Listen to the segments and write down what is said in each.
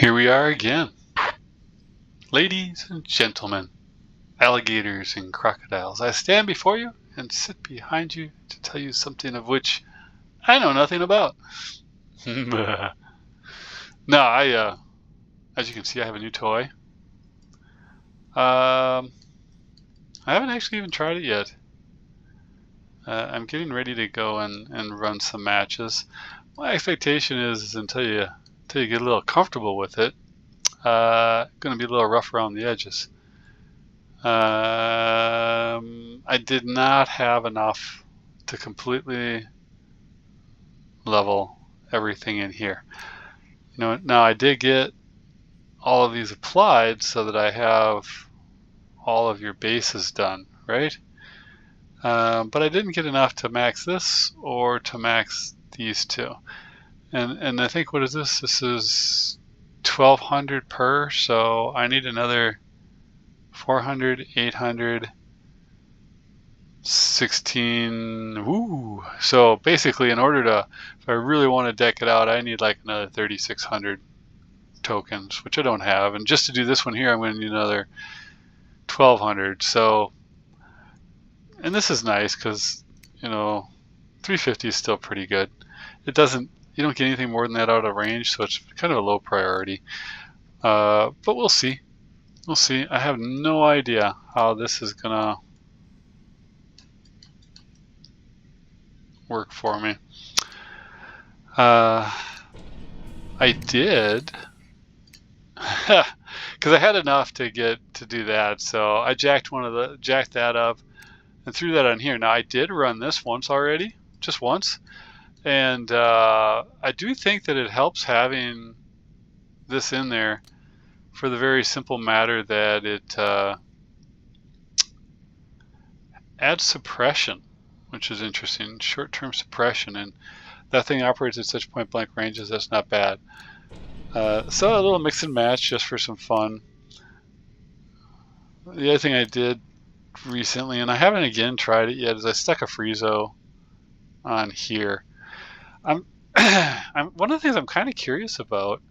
Here we are again. Ladies and gentlemen, alligators and crocodiles, I stand before you and sit behind you to tell you something of which I know nothing about. No, as you can see, I have a new toy. I haven't actually even tried it yet. I'm getting ready to go and run some matches. My expectation is until you get a little comfortable with it, going to be a little rough around the edges. I did not have enough to completely level everything in here. Now I did get all of these applied so that I have all of your bases done, right? But I didn't get enough to max this or to max these two. And I think, what is this? This is 1200 per, so I need another 400, 800, 16. Woo! So basically, in order to, if I really want to deck it out, I need like another 3600 tokens, which I don't have. And just to do this one here, I'm going to need another 1200. So, and this is nice because, 350 is still pretty good. It doesn't, you don't get anything more than that out of range, so it's kind of a low priority. But we'll see. We'll see. I have no idea how this is gonna work for me. I did, because I had enough to do that, so I jacked that up and threw that on here. Now I did run this once already, just once, and I do think that it helps having this in there, for the very simple matter that it adds suppression, which is interesting. Short-term suppression, and that thing operates at such point-blank ranges. That's not bad. So a little mix and match just for some fun. The other thing I did recently, and I haven't again tried it yet, is I stuck a Friezo on here. One of the things I'm kind of curious about,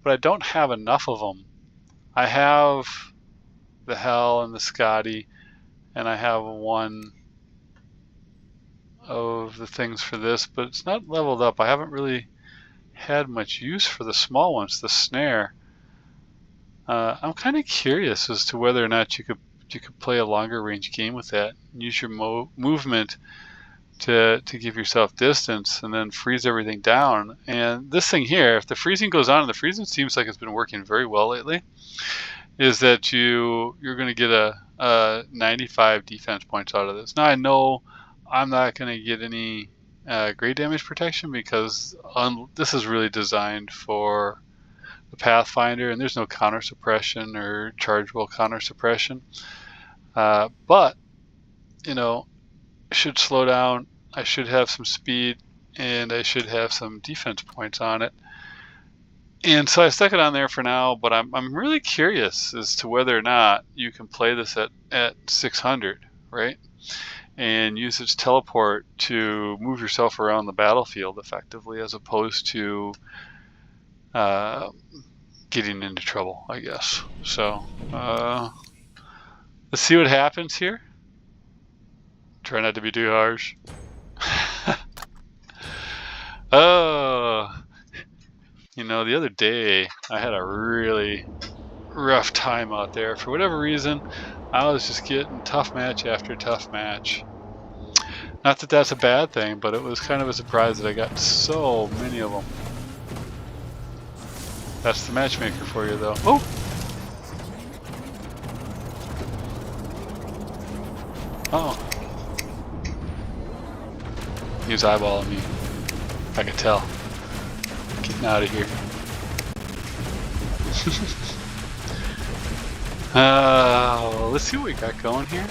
but I don't have enough of them. I have the Hell and the Scotty, and I have one of the things for this, but it's not leveled up. I haven't really had much use for the small ones, the Snare. I'm kind of curious as to whether or not you could play a longer range game with that and use your movement to give yourself distance and then freeze everything down. And this thing here, if the freezing goes on, and the freezing seems like it's been working very well lately, is that you're going to get a 95 defense points out of this. Now I know I'm not going to get any great damage protection because this is really designed for the Pathfinder, and there's no counter suppression or chargeable counter suppression. But should slow down, I should have some speed, and I should have some defense points on it. And so I stuck it on there for now, but I'm really curious as to whether or not you can play this at 600, right? And use its teleport to move yourself around the battlefield effectively, as opposed to getting into trouble, I guess. So let's see what happens here. Try not to be too harsh. Oh, the other day I had a really rough time out there. For whatever reason, I was just getting tough match after tough match. Not that that's a bad thing, but it was kind of a surprise that I got so many of them. That's the matchmaker for you, though. Oh! Oh. He was eyeballing me. I could tell. Getting out of here. Let's see what we got going here.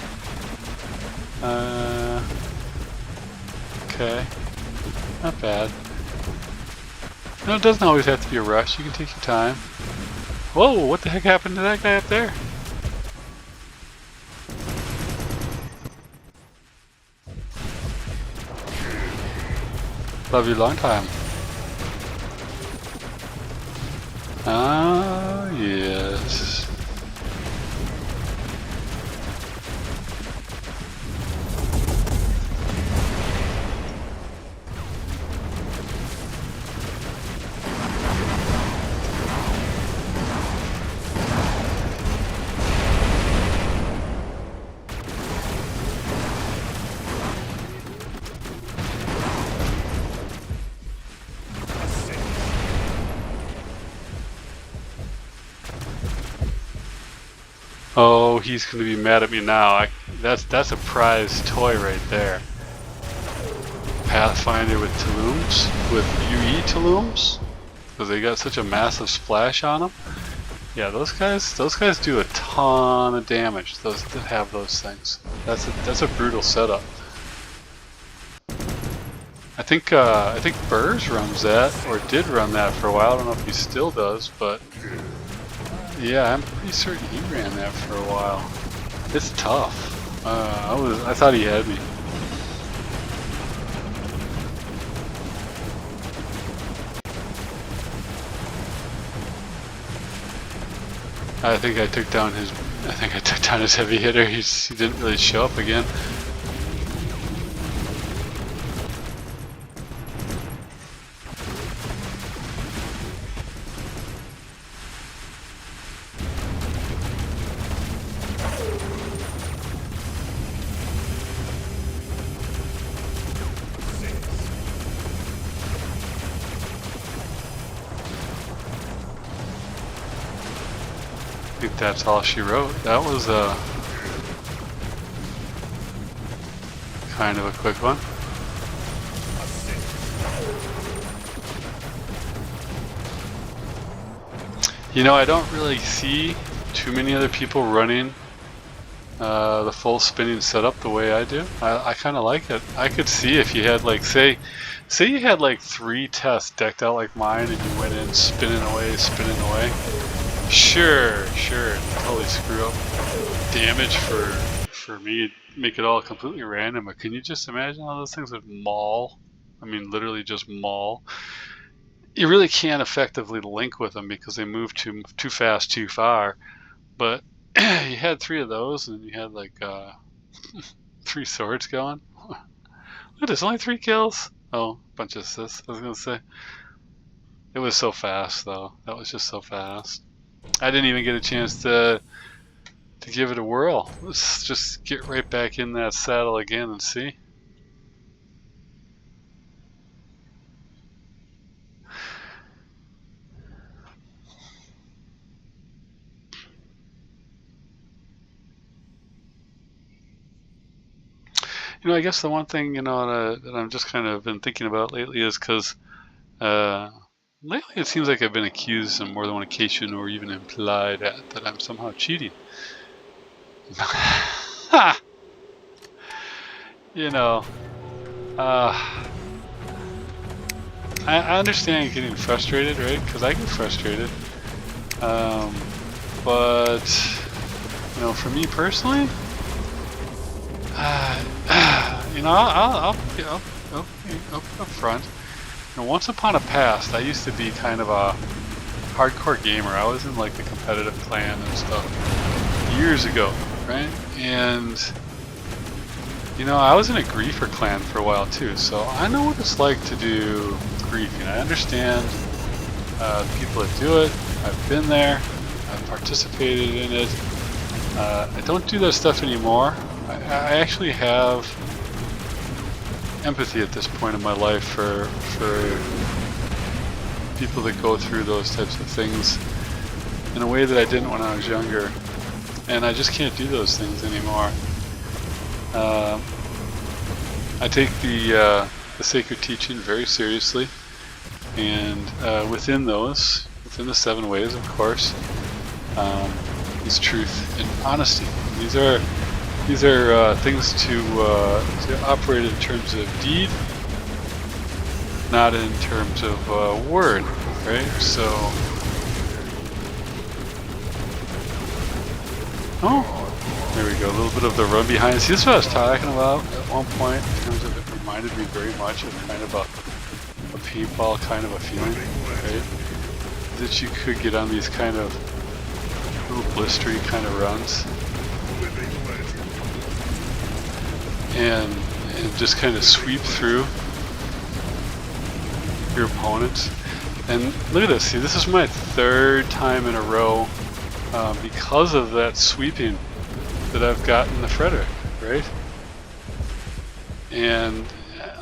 Okay. Not bad. No, it doesn't always have to be a rush. You can take your time. Whoa, what the heck happened to that guy up there? Love you long time. Ah, yes. Oh, he's going to be mad at me now. That's a prize toy right there. Pathfinder with Tulums, with UE Tulums, because they got such a massive splash on them. Yeah, those guys do a ton of damage. Those that have those things. That's a brutal setup. I think Burrs runs that, or did run that for a while. I don't know if he still does, but yeah, I'm pretty certain he ran that for a while. It's tough. I thought he had me. I think I took down his heavy hitter. He didn't really show up again. I think that's all she wrote. That was kind of a quick one. You know, I don't really see too many other people running the full spinning setup the way I do. I kind of like it. I could see if you had like, say you had like 3 tests decked out like mine and you went in spinning away. Sure, totally screw up damage for me, make it all completely random, but can you just imagine how those things would maul? I mean, literally just maul. You really can't effectively link with them because they move too fast, too far, but you had 3 of those and you had like 3 swords going. What, there's only 3 kills? Oh, bunch of assists, I was gonna say. It was so fast though, that was just so fast. I didn't even get a chance to give it a whirl. Let's just get right back in that saddle again and see. You know, I guess the one thing, you know, that I'm just kind of been thinking about lately is because lately it seems like I've been accused on more than one occasion or even implied that I'm somehow cheating. You know, I understand getting frustrated, right? Because I get frustrated. But, you know, for me personally, you know, I'll be up front. You know, once upon a past, I used to be kind of a hardcore gamer. I was in like the competitive clan and stuff years ago, right? And you know, I was in a griefer clan for a while too, so I know what it's like to do griefing. I understand the people that do it. I've been there. I've participated in it. I don't do that stuff anymore. I actually have empathy at this point in my life for people that go through those types of things in a way that I didn't when I was younger, and I just can't do those things anymore. I take the sacred teaching very seriously, and within the 7 ways, of course, is truth and honesty. These are things to operate in terms of deed, not in terms of word, right? So, oh, there we go. A little bit of the run behind. See, this is what I was talking about at one point. In terms of it reminded me very much of kind of a paintball kind of a feeling, right? that you could get on these kind of little blistery kind of runs, and just kind of sweep through your opponents. And look at this, see, this is my third time in a row because of that sweeping that I've gotten the Frederick, right? And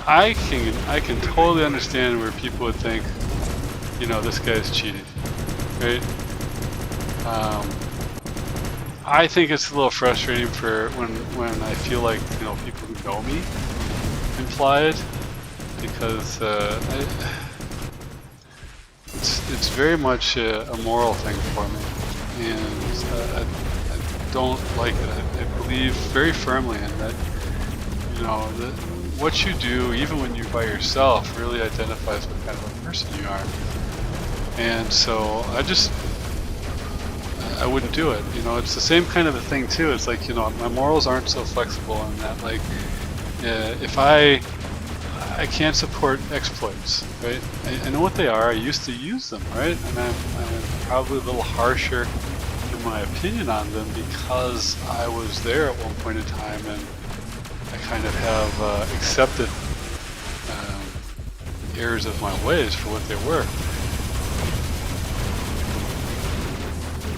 I can totally understand where people would think, you know, this guy's cheating, right? I think it's a little frustrating for when I feel like, you know, people who know me imply it, because it's very much a moral thing for me, and I don't like it. I believe very firmly in that, you know, that what you do, even when you're by yourself, really identifies what kind of a person you are. And so I wouldn't do it. You know, it's the same kind of a thing too. It's like, you know, my morals aren't so flexible in that, like, if I can't support exploits, right? I know what they are. I used to use them, right? And I'm probably a little harsher in my opinion on them because I was there at one point in time, and I kind of have accepted errors of my ways for what they were.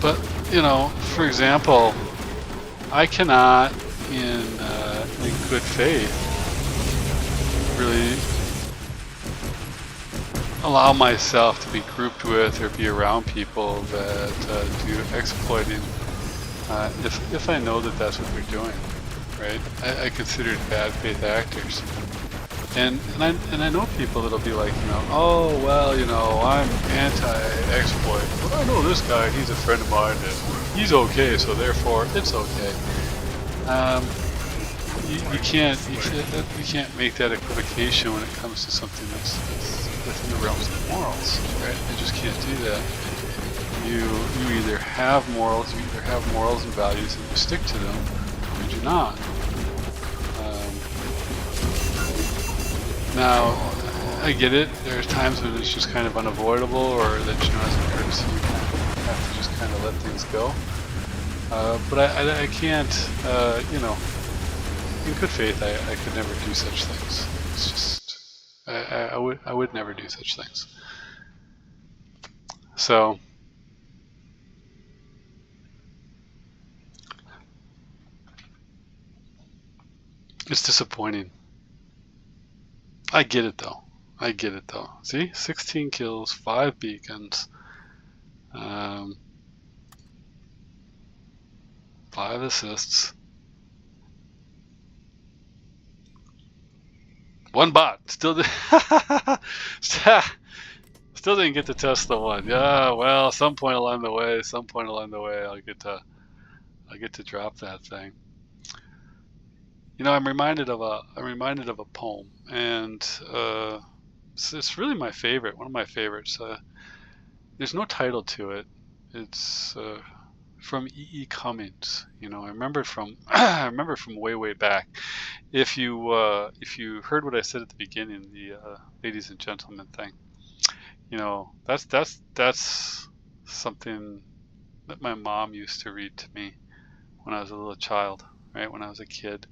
But, you know, for example, I cannot, in good faith, really allow myself to be grouped with or be around people that do exploiting if I know that that's what they're doing, right? I consider it bad faith actors. And I know people that'll be like, you know, oh, well, you know, I'm anti-exploit. But I know this guy, he's a friend of mine, and he's okay, so therefore it's okay. You can't make that equivocation when it comes to something that's within the realms of morals, right? You just can't do that. You either have morals, and values, and you stick to them, or you do not. Now, I get it. There's times when it's just kind of unavoidable, or that, you know, as a courtesy, you kind of have to just kind of let things go. But I can't, you know, in good faith, I could never do such things. It's just, I would never do such things. So, it's disappointing. I get it though. See, 16 kills, 5 beacons, 5 assists, 1 bot. Still didn't get to test the one. Yeah, well, some point along the way, I'll get to drop that thing. You know, I'm reminded of a poem, and it's really my favorite, one of my favorites. There's no title to it. It's from E.E. Cummings. You know, I remember it from way back. If you heard what I said at the beginning, the ladies and gentlemen thing, you know, that's something that my mom used to read to me when I was a little child, right? When I was a kid.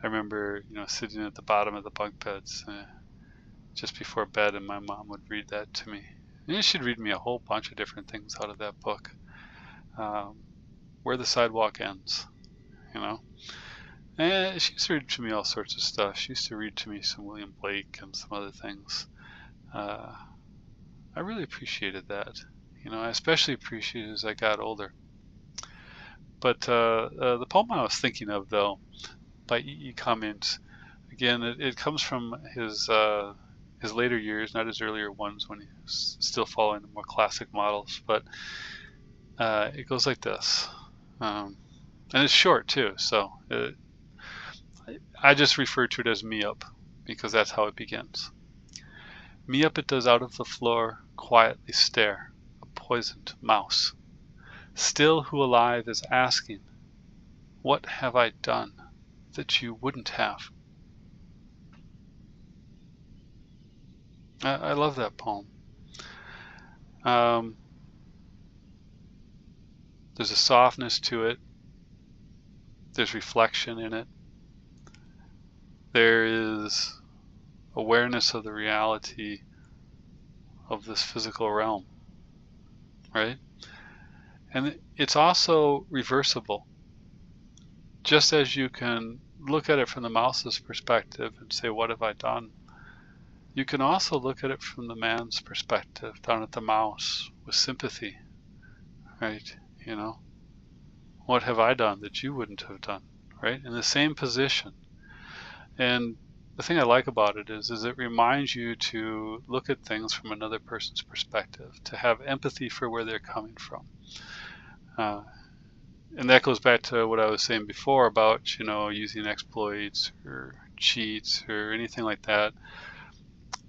I remember, you know, sitting at the bottom of the bunk beds just before bed, and my mom would read that to me. And she'd read me a whole bunch of different things out of that book. Where the Sidewalk Ends, you know. And she used to read to me all sorts of stuff. She used to read to me some William Blake and some other things. I really appreciated that. You know, I especially appreciated it as I got older. But the poem I was thinking of, though, by E.E. Cummings, again, it comes from his later years, not his earlier ones when he was still following the more classic models. But it goes like this, and it's short too. So I just refer to it as me up because that's how it begins. Me up it does out of the floor quietly stare, a poisoned mouse. Still who alive is asking, what have I done that you wouldn't have? I love that poem. There's a softness to it. There's reflection in it. There is awareness of the reality of this physical realm, right? And it's also reversible. Just as you can look at it from the mouse's perspective and say, what have I done? You can also look at it from the man's perspective, down at the mouse, with sympathy, right? You know, what have I done that you wouldn't have done, right? In the same position. And the thing I like about it is it reminds you to look at things from another person's perspective, to have empathy for where they're coming from. And that goes back to what I was saying before about, you know, using exploits or cheats or anything like that.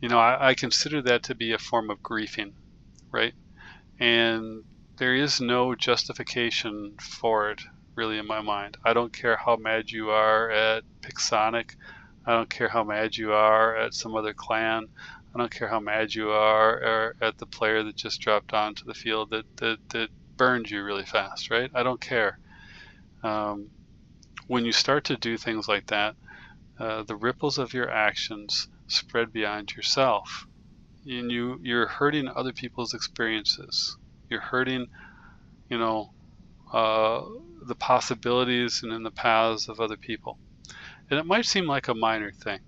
You know, I consider that to be a form of griefing, right? And there is no justification for it, really, in my mind. I don't care how mad you are at Pixonic. I don't care how mad you are at some other clan. I don't care how mad you are at the player that just dropped onto the field that burned you really fast, right? I don't care. When you start to do things like that, the ripples of your actions spread beyond yourself. And you're hurting other people's experiences. You're hurting, you know, the possibilities and in the paths of other people. And it might seem like a minor thing,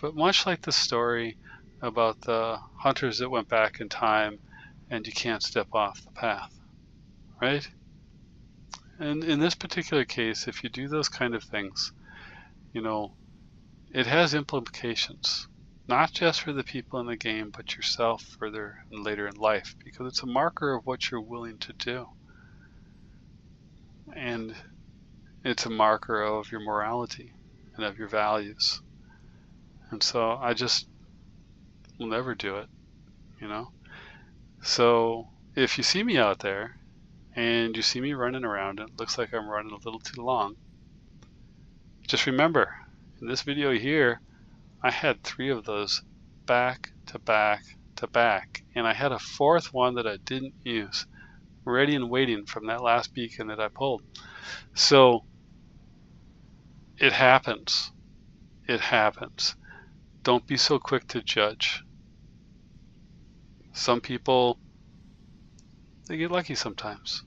but much like the story about the hunters that went back in time and you can't step off the path, right? And in this particular case, if you do those kind of things, you know, it has implications, not just for the people in the game, but yourself further and later in life, because it's a marker of what you're willing to do. And it's a marker of your morality and of your values. And so I just will never do it, you know? So if you see me out there and you see me running around and it looks like I'm running a little too long, just remember, in this video here, I had 3 of those back to back to back, and I had a 4th one that I didn't use, ready and waiting from that last beacon that I pulled. So it happens. It happens. Don't be so quick to judge. Some people, they get lucky sometimes.